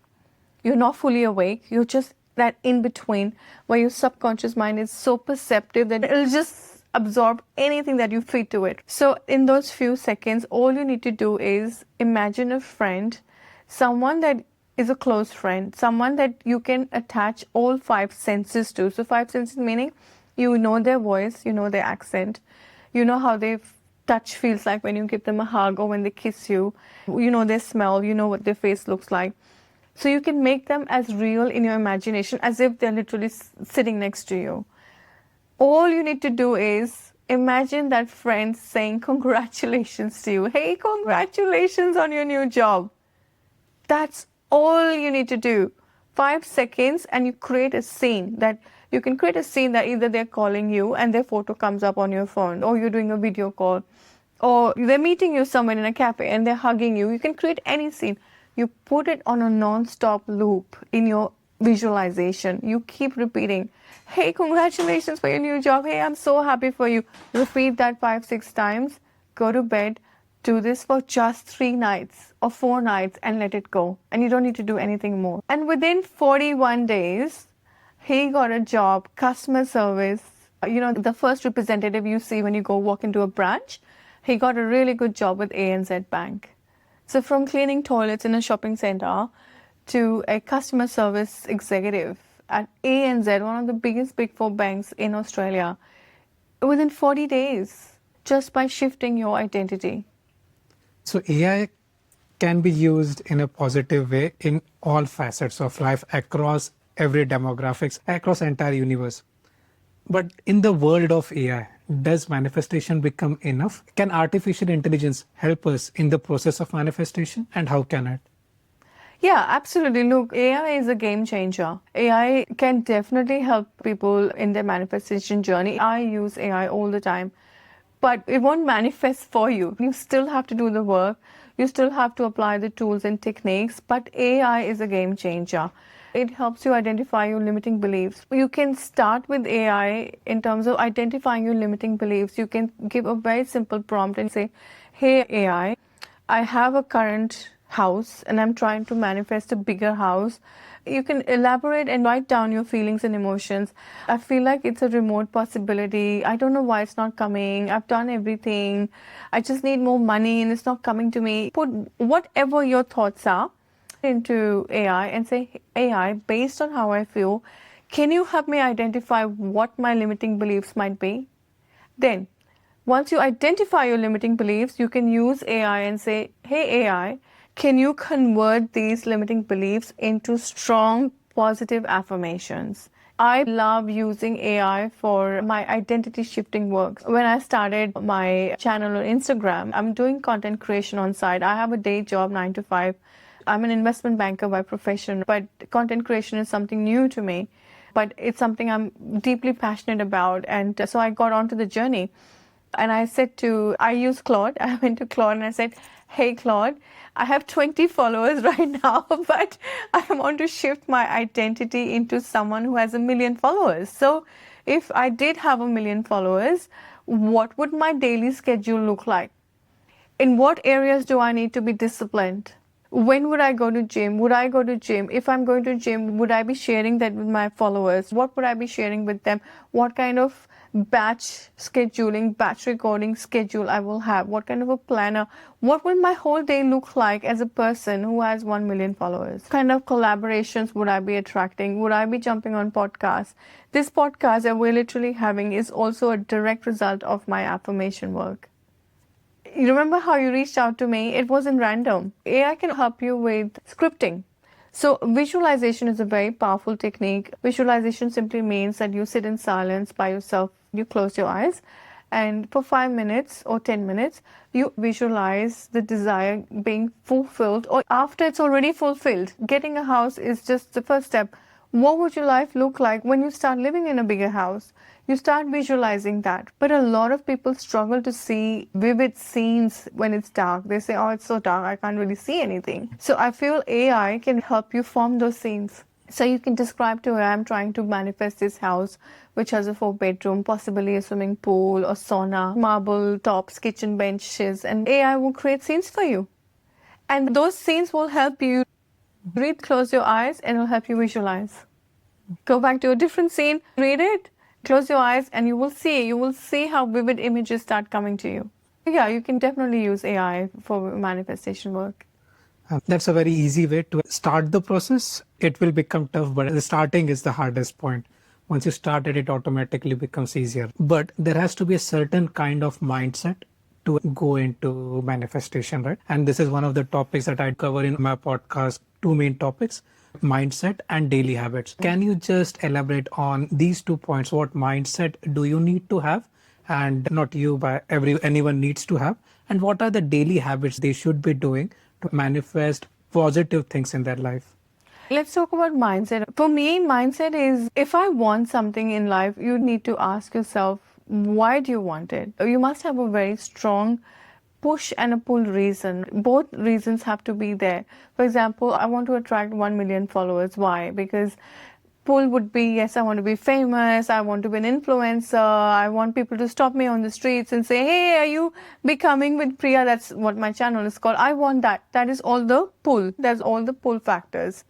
you're not fully awake, you're just that in between where your subconscious mind is so perceptive that it'll just absorb anything that you feed to it. So in those few seconds, all you need to do is imagine a friend, someone that is a close friend, someone that you can attach all 5 senses to. So 5 senses meaning you know their voice, you know their accent, you know how their touch feels like when you give them a hug or when they kiss you, you know their smell, you know what their face looks like. So you can make them as real in your imagination as if they're literally sitting next to you. All you need to do is imagine that friend saying congratulations to you. Hey, congratulations on your new job. That's all you need to do. 5 seconds and you create a scene that you can create a scene that either they're calling you and their photo comes up on your phone, or you're doing a video call, or they're meeting you somewhere in a cafe and they're hugging you. You can create any scene. You put it on a non-stop loop in your visualization. You keep repeating, hey, congratulations for your new job. Hey, I'm so happy for you. Repeat that 5-6 times. Go to bed. Do this for just 3 nights or 4 nights and let it go. And you don't need to do anything more. And within 41 days, he got a job, customer service. You know, the first representative you see when you go walk into a branch, he got a really good job with ANZ Bank. So from cleaning toilets in a shopping center to a customer service executive at ANZ, one of the biggest Big 4 banks in Australia, within 40 days, just by shifting your identity. So AI can be used in a positive way in all facets of life, across every demographics, across the entire universe. But in the world of AI, does manifestation become enough? Can artificial intelligence help us in the process of manifestation, and how can it? Yeah, absolutely. Look, AI is a game changer. AI can definitely help people in their manifestation journey. I use AI all the time, but it won't manifest for you. You still have to do the work. You still have to apply the tools and techniques, but AI is a game changer. It helps you identify your limiting beliefs. You can start with AI in terms of identifying your limiting beliefs. You can give a very simple prompt and say, "Hey AI, I have a current house and I'm trying to manifest a bigger house." You can elaborate and write down your feelings and emotions. I feel like it's a remote possibility. I don't know why it's not coming. I've done everything. I just need more money and it's not coming to me. Put whatever your thoughts are into AI and say, AI, based on how I feel, can you help me identify what my limiting beliefs might be? Then, once you identify your limiting beliefs, you can use AI and say, hey AI, can you convert these limiting beliefs into strong positive affirmations? I love using AI for my identity shifting work. When I started my channel on Instagram, I'm doing content creation on site. I have a day job, 9 to 5. I'm an investment banker by profession, but content creation is something new to me. But it's something I'm deeply passionate about. And so I got onto the journey. And I said I use Claude. I went to Claude and I said, hey, Claude, I have 20 followers right now, but I want to shift my identity into someone who has 1 million followers. So if I did have 1 million followers, what would my daily schedule look like? In what areas do I need to be disciplined? When would I go to gym? Would I go to gym? If I'm going to gym, would I be sharing that with my followers? What would I be sharing with them? What kind of batch scheduling, batch recording schedule I will have? What kind of a planner? What will my whole day look like as a person who has 1 million followers? What kind of collaborations would I be attracting? Would I be jumping on podcasts? This podcast that we're literally having is also a direct result of my affirmation work. You remember how you reached out to me? It wasn't random. AI can help you with scripting. So visualization is a very powerful technique. Visualization simply means that you sit in silence by yourself. You close your eyes and for 5 minutes or 10 minutes, you visualize the desire being fulfilled or after it's already fulfilled. Getting a house is just the first step. What would your life look like when you start living in a bigger house? You start visualizing that. But a lot of people struggle to see vivid scenes when it's dark. They say, oh, it's so dark, I can't really see anything. So I feel AI can help you form those scenes. So you can describe to her, I'm trying to manifest this house which has a 4-bedroom, possibly a swimming pool or sauna, marble tops, kitchen benches, and AI will create scenes for you. And those scenes will help you breathe, close your eyes, and it'll help you visualize. Go back to a different scene, read it, close your eyes, and you will see how vivid images start coming to you. Yeah, you can definitely use AI for manifestation work. That's a very easy way to start the process. It will become tough, but the starting is the hardest point. Once you start it, it automatically becomes easier. But there has to be a certain kind of mindset to go into manifestation, right? And this is one of the topics that I cover in my podcast, two main topics, mindset and daily habits. Can you just elaborate on these 2 points? What mindset do you need to have? And not you, but anyone needs to have. And what are the daily habits they should be doing to manifest positive things in their life? Let's talk about mindset. For me, mindset is if I want something in life, you need to ask yourself, why do you want it? You must have a very strong push and a pull reason. Both reasons have to be there. For example, I want to attract 1 million followers. Why? Because pull would be, yes, I want to be famous, I want to be an influencer, I want people to stop me on the streets and say, hey, are you becoming with Priya? That's what my channel is called. I want that. That is all the pull. That's all the pull factors.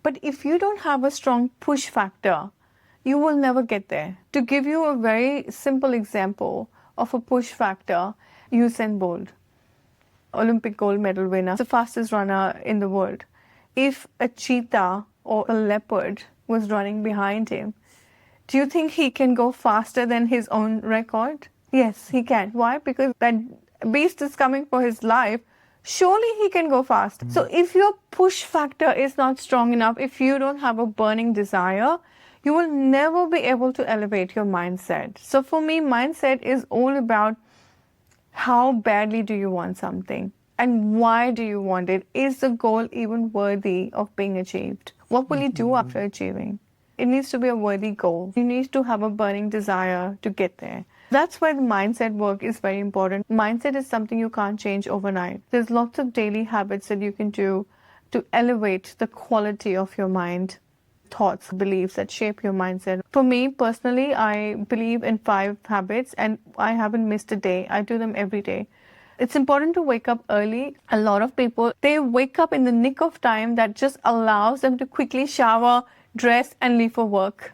But if you don't have a strong push factor, you will never get there. To give you a very simple example of a push factor, Usain Bolt, Olympic gold medal winner, the fastest runner in the world. If a cheetah or a leopard was running behind him, do you think he can go faster than his own record? Yes, he can. Why? Because that beast is coming for his life. Surely he can go fast. So if your push factor is not strong enough, if you don't have a burning desire, you will never be able to elevate your mindset. So for me, mindset is all about how badly do you want something? And why do you want it? Is the goal even worthy of being achieved? What will you do after achieving? It needs to be a worthy goal. You need to have a burning desire to get there. That's why the mindset work is very important. Mindset is something you can't change overnight. There's lots of daily habits that you can do to elevate the quality of your mind, thoughts, beliefs that shape your mindset. For me personally, I believe in 5 habits and I haven't missed a day. I do them every day. It's important to wake up early. A lot of people, they wake up in the nick of time that just allows them to quickly shower, dress, and leave for work.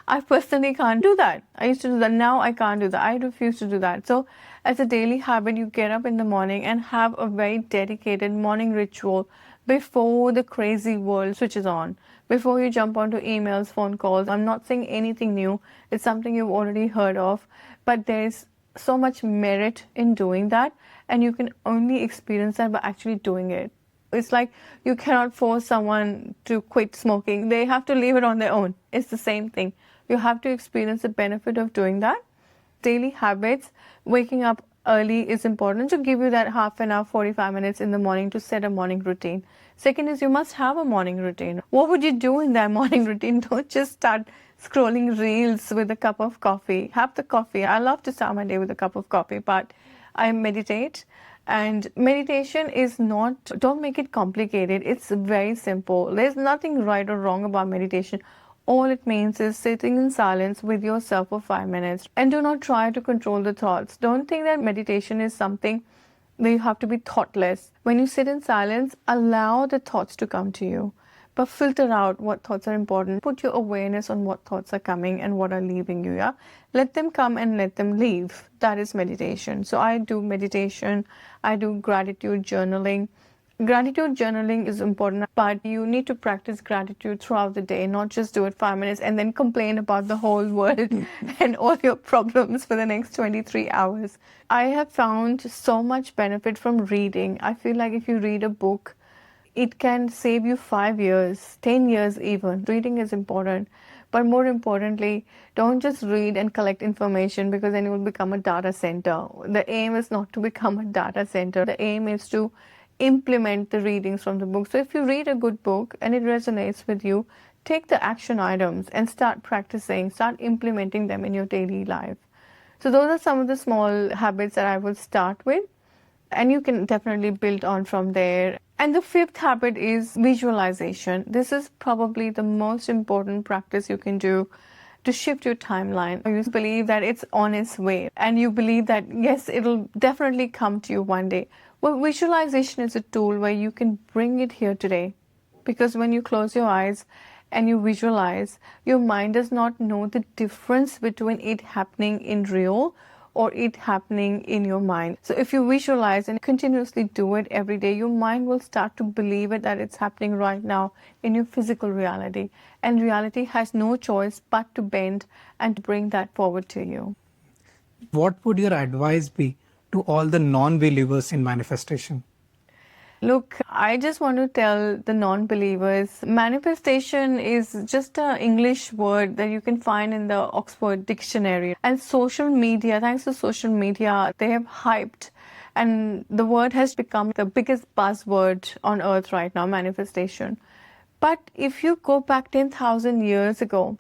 I personally can't do that. I used to do that. Now I can't do that. I refuse to do that. So, as a daily habit, you get up in the morning and have a very dedicated morning ritual before the crazy world switches on, before you jump onto emails, phone calls. I'm not saying anything new. It's something you've already heard of, but there's so much merit in doing that, and you can only experience that by actually doing it. It's like you cannot force someone to quit smoking. They have to leave it on their own. It's the same thing. You have to experience the benefit of doing that. Daily habits, waking up early is important to give you that half an hour, 45 minutes in the morning to set a morning routine. Second is you must have a morning routine. What would you do in that morning routine? Don't just start scrolling reels with a cup of coffee. Have the coffee. I love to start my day with a cup of coffee, but I meditate. And meditation is not, don't make it complicated. It's very simple. There's nothing right or wrong about meditation. All it means is sitting in silence with yourself for 5 minutes. And do not try to control the thoughts. Don't think that meditation is something that you have to be thoughtless. When you sit in silence, allow the thoughts to come to you. But filter out what thoughts are important. Put your awareness on what thoughts are coming and what are leaving you. Yeah, let them come and let them leave. That is meditation. So I do meditation. I do gratitude journaling. Gratitude journaling is important, but you need to practice gratitude throughout the day, not just do it 5 minutes and then complain about the whole world and all your problems for the next 23 hours. I have found so much benefit from reading. I feel like if you read a book, it can save you 5 years, 10 years even. Reading is important. But more importantly, don't just read and collect information, because then you will become a data center. The aim is not to become a data center. The aim is to implement the readings from the book. So if you read a good book and it resonates with you, take the action items and start practicing, start implementing them in your daily life. So those are some of the small habits that I will start with, and you can definitely build on from there. And the 5th habit is visualization. This is probably the most important practice you can do to shift your timeline. You believe that it's on its way, and you believe that, yes, it'll definitely come to you one day. Well, visualization is a tool where you can bring it here today, because when you close your eyes and you visualize, your mind does not know the difference between it happening in real or it happening in your mind. So if you visualize and continuously do it every day, your mind will start to believe it that it's happening right now in your physical reality. And reality has no choice but to bend and to bring that forward to you. What would your advice be to all the non-believers in manifestation? Look, I just want to tell the non-believers, manifestation is just an English word that you can find in the Oxford Dictionary. And social media, thanks to social media, they have hyped, and the word has become the biggest buzzword on earth right now, manifestation. But if you go back 10,000 years ago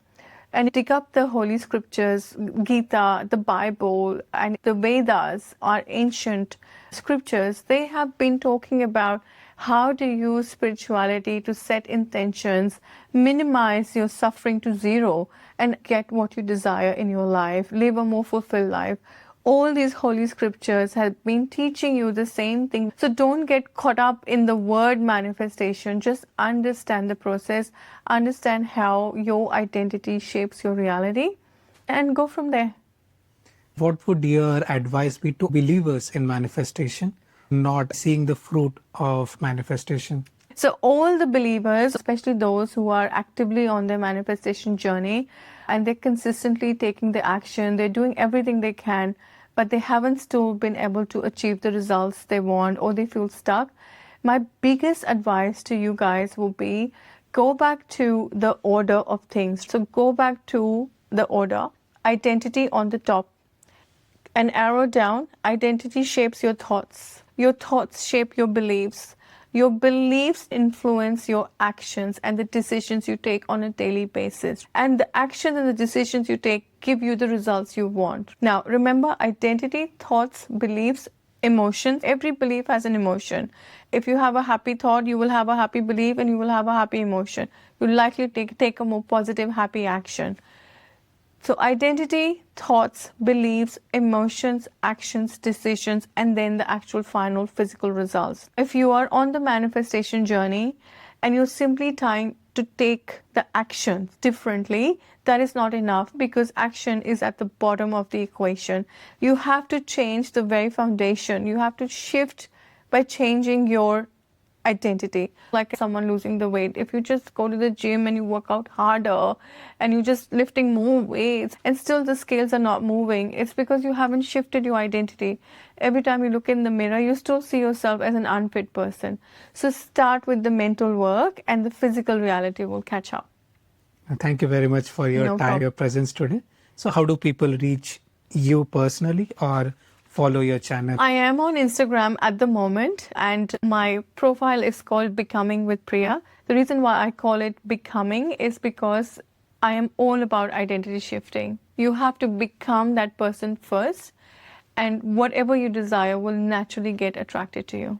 and dig up the holy scriptures, Gita, the Bible, and the Vedas, our ancient scriptures, they have been talking about how to use spirituality to set intentions, minimize your suffering to zero, and get what you desire in your life, live a more fulfilled life. All these holy scriptures have been teaching you the same thing. So don't get caught up in the word manifestation. Just understand the process, understand how your identity shapes your reality, and go from there. What would your advice be to believers in manifestation, not seeing the fruit of manifestation? So all the believers, especially those who are actively on their manifestation journey and they're consistently taking the action, they're doing everything they can, but they haven't still been able to achieve the results they want, or they feel stuck. My biggest advice to you guys will be, go back to the order of things. So go back to the order. Identity on the top. An arrow down, identity shapes your thoughts. Your thoughts shape your beliefs. Your beliefs influence your actions and the decisions you take on a daily basis. And the actions and the decisions you take give you the results you want. Now, remember, identity, thoughts, beliefs, emotions. Every belief has an emotion. If you have a happy thought, you will have a happy belief and you will have a happy emotion. You'll likely take a more positive, happy action. So identity, thoughts, beliefs, emotions, actions, decisions, and then the actual final physical results. If you are on the manifestation journey and you're simply trying to take the actions differently, that is not enough, because action is at the bottom of the equation. You have to change the very foundation. You have to shift by changing your identity. Like someone losing the weight, if you just go to the gym and you work out harder and you're just lifting more weights and still the scales are not moving, it's because you haven't shifted your identity. Every time you look in the mirror, you still see yourself as an unfit person. So start with the mental work and the physical reality will catch up. Thank you very much for your No time, problem. your presence today. So how do people reach you personally or follow your channel? I am on Instagram at the moment and my profile is called Becoming with Priya. The reason why I call it Becoming is because I am all about identity shifting. You have to become that person first, and whatever you desire will naturally get attracted to you.